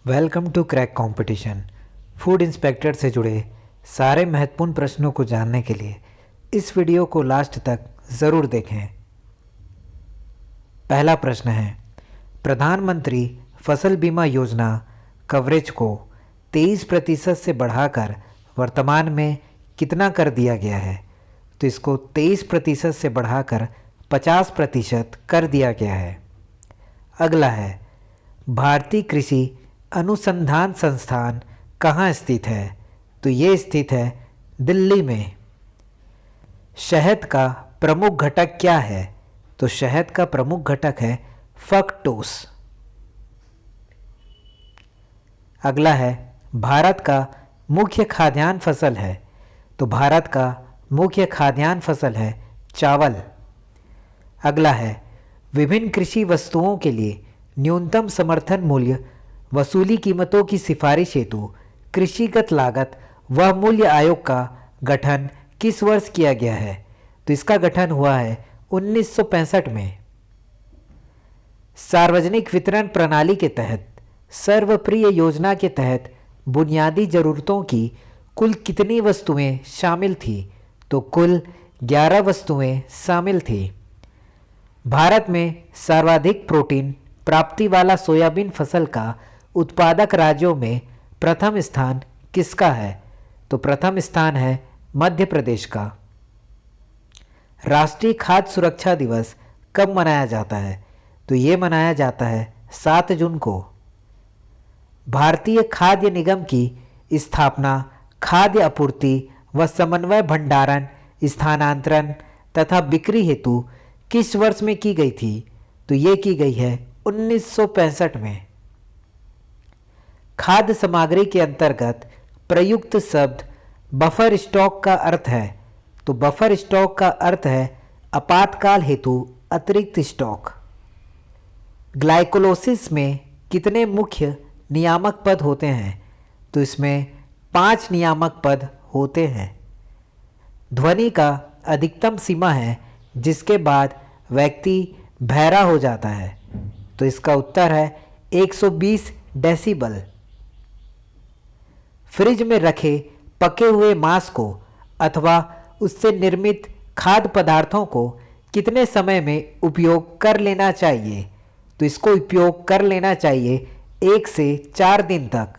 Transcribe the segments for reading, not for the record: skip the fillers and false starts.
Welcome to crack competition. Food inspector से जुड़े सारे महत्वपूर्ण प्रश्नों को जानने के लिए इस वीडियो को लास्ट तक ज़रूर देखें। पहला प्रश्न है, प्रधानमंत्री फसल बीमा योजना कवरेज को 23% से बढ़ाकर वर्तमान में कितना कर दिया गया है? तो इसको 23% से बढ़ाकर 50% कर दिया गया है। अगला है, भारतीय कृषि अनुसंधान संस्थान कहाँ स्थित है? तो ये स्थित है दिल्ली में। शहद का प्रमुख घटक क्या है? तो शहद का प्रमुख घटक है फ्रक्टोज। अगला है, भारत का मुख्य खाद्यान्न फसल है? तो भारत का मुख्य खाद्यान्न फसल है चावल। अगला है, विभिन्न कृषि वस्तुओं के लिए न्यूनतम समर्थन मूल्य वसूली कीमतों की सिफारिश हेतु कृषिगत लागत व मूल्य आयोग का गठन किस वर्ष किया गया है? तो इसका गठन हुआ है 1965 में। सार्वजनिक वितरण प्रणाली के तहत सर्वप्रिय योजना के तहत बुनियादी ज़रूरतों की कुल कितनी वस्तुएं शामिल थी? तो कुल 11 वस्तुएं शामिल थी। भारत में सर्वाधिक प्रोटीन प्राप्ति वाला सोयाबीन फसल का उत्पादक राज्यों में प्रथम स्थान किसका है? तो प्रथम स्थान है मध्य प्रदेश का। राष्ट्रीय खाद्य सुरक्षा दिवस कब मनाया जाता है? तो ये मनाया जाता है 7 जून को। भारतीय खाद्य निगम की स्थापना खाद्य आपूर्ति व समन्वय भंडारण स्थानांतरण तथा बिक्री हेतु किस वर्ष में की गई थी? तो ये की गई है 1965 में। खाद्य सामग्री के अंतर्गत प्रयुक्त शब्द बफर स्टॉक का अर्थ है? तो बफर स्टॉक का अर्थ है आपातकाल हेतु अतिरिक्त स्टॉक। ग्लाइकोलाइसिस में कितने मुख्य नियामक पद होते हैं? तो इसमें 5 नियामक पद होते हैं। ध्वनि का अधिकतम सीमा है जिसके बाद व्यक्ति बहरा हो जाता है? तो इसका उत्तर है 120 डेसिबल। फ्रिज में रखे पके हुए मांस को अथवा उससे निर्मित खाद्य पदार्थों को कितने समय में उपयोग कर लेना चाहिए? तो इसको उपयोग कर लेना चाहिए 1 से 4 दिन तक।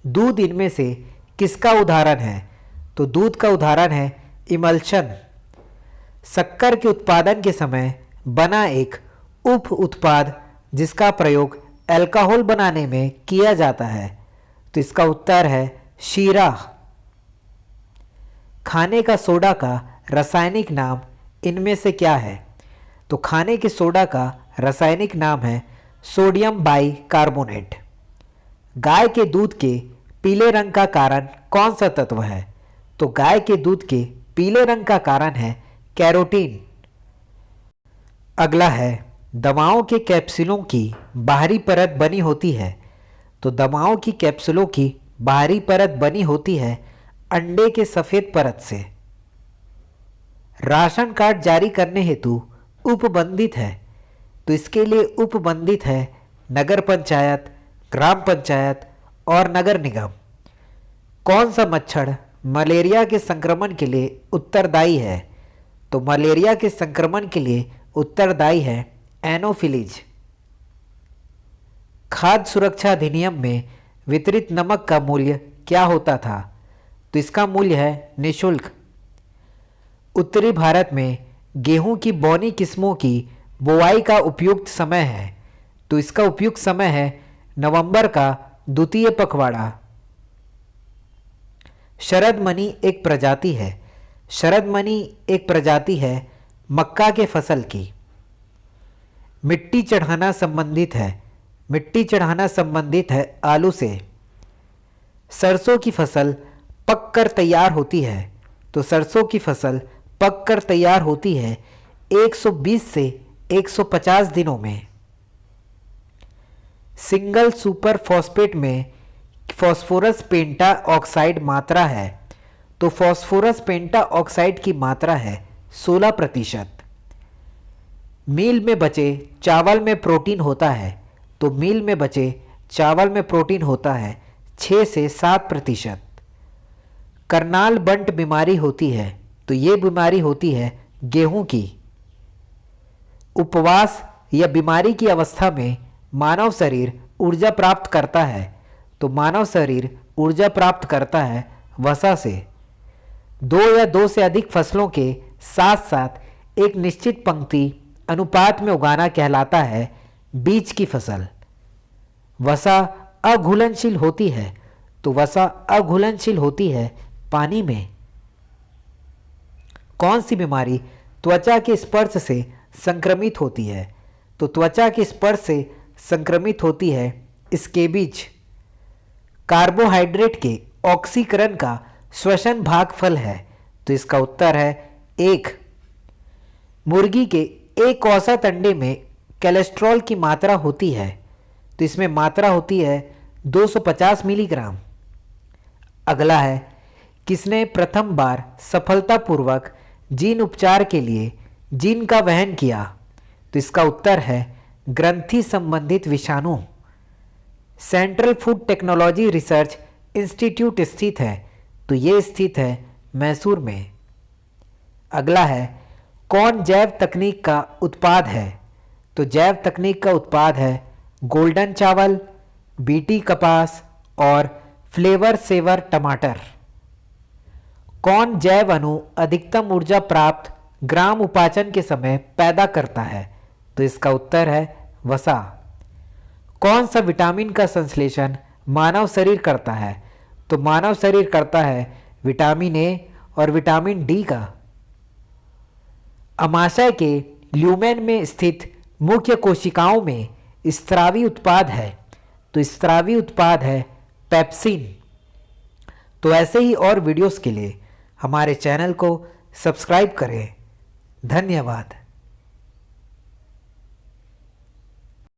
दूध इनमें से किसका उदाहरण है? तो दूध का उदाहरण है इमल्शन। शक्कर के उत्पादन के समय बना एक उप उत्पाद जिसका प्रयोग अल्कोहल बनाने में किया जाता है? तो इसका उत्तर है शीरा। खाने का सोडा का रासायनिक नाम इनमें से क्या है? तो खाने के सोडा का रासायनिक नाम है सोडियम बाइकार्बोनेट। गाय के दूध के पीले रंग का कारण कौन सा तत्व है? तो गाय के दूध के पीले रंग का कारण है कैरोटीन। अगला है, दवाओं के कैप्सूलों की बाहरी परत बनी होती है? तो दवाओं की कैप्सूलों की बाहरी परत बनी होती है अंडे के सफ़ेद परत से। राशन कार्ड जारी करने हेतु उपबंधित है? तो इसके लिए उपबंधित है नगर पंचायत, ग्राम पंचायत और नगर निगम। कौन सा मच्छर मलेरिया के संक्रमण के लिए उत्तरदायी है? तो मलेरिया के संक्रमण के लिए उत्तरदायी है एनोफिलीज। खाद्य सुरक्षा अधिनियम में वितरित नमक का मूल्य क्या होता था? तो इसका मूल्य है निःशुल्क। उत्तरी भारत में गेहूं की बौनी किस्मों की बुआई का उपयुक्त समय है? तो इसका उपयुक्त समय है नवंबर का द्वितीय पखवाड़ा। शरद एक प्रजाति है? शरद एक प्रजाति है मक्का के फसल की। मिट्टी चढ़ाना संबंधित है? मिट्टी चढ़ाना संबंधित है आलू से। सरसों की फसल पक कर तैयार होती है? तो सरसों की फसल पक कर तैयार होती है 120 से 150 दिनों में। सिंगल सुपर फॉस्फेट में फॉस्फोरस पेंटा ऑक्साइड मात्रा है? तो फॉस्फोरस पेंटा ऑक्साइड की मात्रा है 16%। मील में बचे चावल में प्रोटीन होता है? तो मील में बचे चावल में प्रोटीन होता है 6 से 7%। करनाल बंट बीमारी होती है तो ये बीमारी होती है गेहूं की। उपवास या बीमारी की अवस्था में मानव शरीर ऊर्जा प्राप्त करता है तो मानव शरीर ऊर्जा प्राप्त करता है वसा से। 2 या 2 से अधिक फसलों के साथ साथ एक निश्चित पंक्ति अनुपात में उगाना कहलाता है बीज की फसल। वसा अघुलनशील होती है तो वसा अघुलनशील होती है पानी में। कौन सी बीमारी त्वचा के स्पर्श से संक्रमित होती है तो त्वचा के स्पर्श से संक्रमित होती है स्केबीज। कार्बोहाइड्रेट के ऑक्सीकरण का श्वसन भागफल है तो इसका उत्तर है 1। मुर्गी के एक औसत अंडे में कोलेस्ट्रॉल की मात्रा होती है तो इसमें मात्रा होती है 250 मिलीग्राम। अगला है, किसने प्रथम बार सफलतापूर्वक जीन उपचार के लिए जीन का वहन किया तो इसका उत्तर है ग्रंथि संबंधित विषाणु। Central food technology research institute स्थित है तो ये स्थित है मैसूर में। अगला है, कौन जैव तकनीक का उत्पाद है तो जैव तकनीक का उत्पाद है गोल्डन चावल, बीटी कपास और फ्लेवर सेवर टमाटर। कौन जैव अणु अधिकतम ऊर्जा प्राप्त ग्राम उपाचन के समय पैदा करता है तो इसका उत्तर है वसा। कौन सा विटामिन का संश्लेषण मानव शरीर करता है तो मानव शरीर करता है विटामिन ए और विटामिन डी का। अमाशय के ल्यूमेन में स्थित मुख्य कोशिकाओं में स्रावी उत्पाद है तो स्रावी उत्पाद है पेप्सिन। तो ऐसे ही और वीडियोस के लिए हमारे चैनल को सब्सक्राइब करें। धन्यवाद।